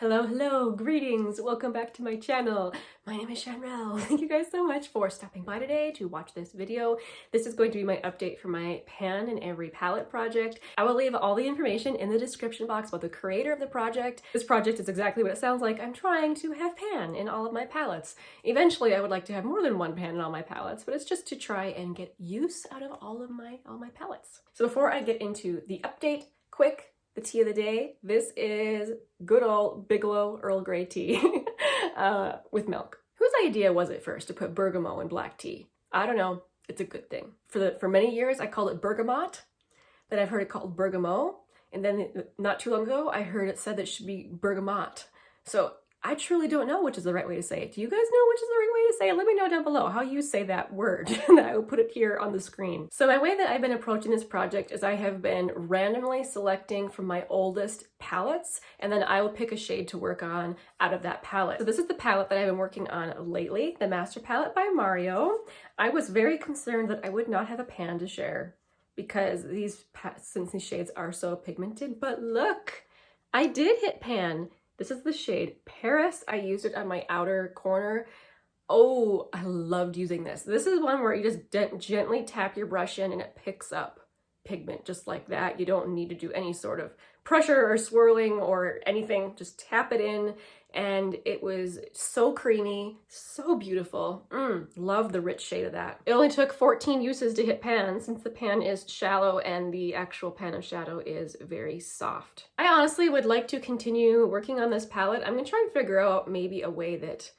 Hello, greetings, welcome back to my channel. My name is Shanrell. Thank you guys so much for stopping by today to watch this video. This is going to be my update for my pan in every palette project. I will leave all the information in the description box about the creator of the project. This project is exactly what it sounds like. I'm trying to have pan in all of my palettes. Eventually I would like to have more than one pan in all my palettes, but it's just to try and get use out of all my palettes. So before I get into the update, quick, the tea of the day. This is good old Bigelow Earl Grey tea with milk. Whose idea was it first to put bergamot in black tea? I don't know. It's a good thing. For many years I called it bergamot, then I've heard it called bergamot, and then not too long ago I heard it said that it should be bergamot. So I truly don't know which is the right way to say it. Do you guys know which is the right way to say it? Let me know down below how you say that word, and I will put it here on the screen. So my way that I've been approaching this project is I have been randomly selecting from my oldest palettes, and then I will pick a shade to work on out of that palette. So this is the palette that I've been working on lately, the Master Palette by Mario. I was very concerned that I would not have a pan to share because since these shades are so pigmented, but look, I did hit pan. This is the shade Paris. I used it on my outer corner. Oh, I loved using this. This is one where you just gently tap your brush in and it picks up pigment just like that. You don't need to do any sort of pressure or swirling or anything. Just tap it in, and it was so creamy, so beautiful. Love the rich shade of that. It only took 14 uses to hit pan, since the pan is shallow and the actual pan of shadow is very soft. I honestly would like to continue working on this palette. I'm gonna try and figure out maybe a way that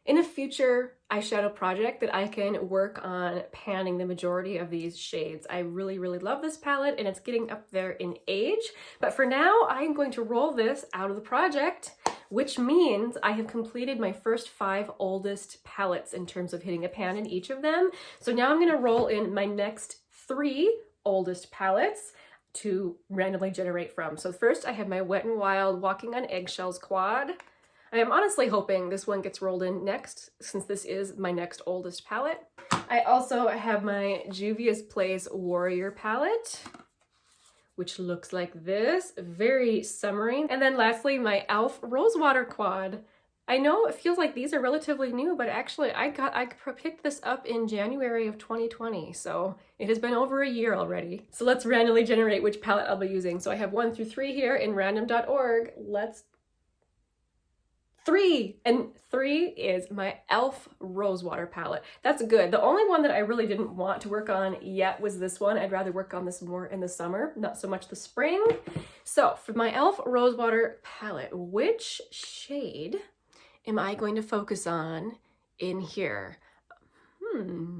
in a future eyeshadow project that I can work on panning the majority of these shades. I really love this palette, and it's getting up there in age. But for now, I'm going to roll this out of the project, which means I have completed my first 5 oldest palettes in terms of hitting a pan in each of them. So now I'm gonna roll in my next 3 oldest palettes to randomly generate from. So first I have my Wet n Wild Walking on Eggshells quad. I am honestly hoping this one gets rolled in next, since this is my next oldest palette. I also have my Juvia's Place Warrior palette, which looks like this, very summery. And then lastly, my e.l.f. Rosewater quad. I know it feels like these are relatively new, but actually I picked this up in January of 2020, so it has been over a year already. So let's randomly generate which palette I'll be using. So I have 1 through 3 here in random.org. Let's 3, and 3 is my e.l.f. Rosewater palette. That's good. The only one that I really didn't want to work on yet was this one. I'd rather work on this more in the summer, not so much the spring. So for my e.l.f. Rosewater palette, which shade am I going to focus on in here?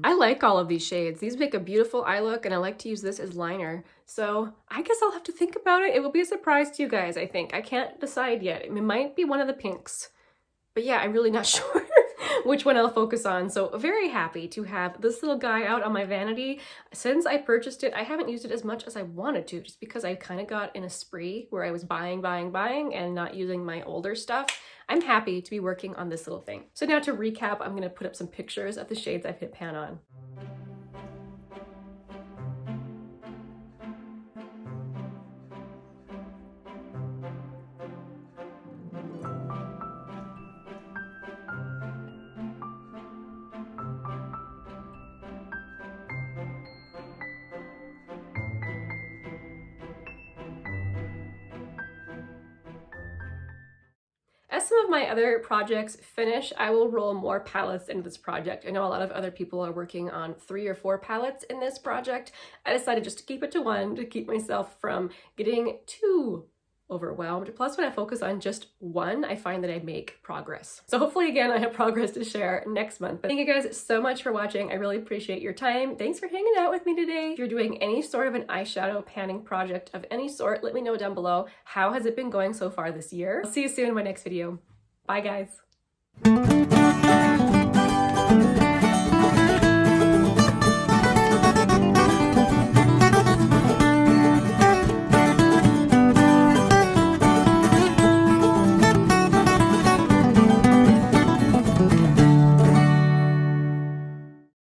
I like all of these shades. These make a beautiful eye look, and I like to use this as liner. So I guess I'll have to think about it. It will be a surprise to you guys, I think. I can't decide yet. It might be one of the pinks. But yeah, I'm really not sure which one I'll focus on. So very happy to have this little guy out on my vanity. Since I purchased it, I haven't used it as much as I wanted to, just because I kind of got in a spree where I was buying and not using my older stuff. I'm happy to be working on this little thing. So now to recap, I'm gonna put up some pictures of the shades I've hit pan on. As some of my other projects finish, I will roll more palettes into this project. I know a lot of other people are working on 3 or 4 palettes in this project. I decided just to keep it to 1 to keep myself from getting too overwhelmed. Plus, when I focus on just 1, I find that I make progress. So hopefully, again, I have progress to share next month. But thank you guys so much for watching. I really appreciate your time. Thanks for hanging out with me today. If you're doing any sort of an eyeshadow panning project of any sort, let me know down below. How has it been going so far this year? I'll see you soon in my next video. Bye, guys.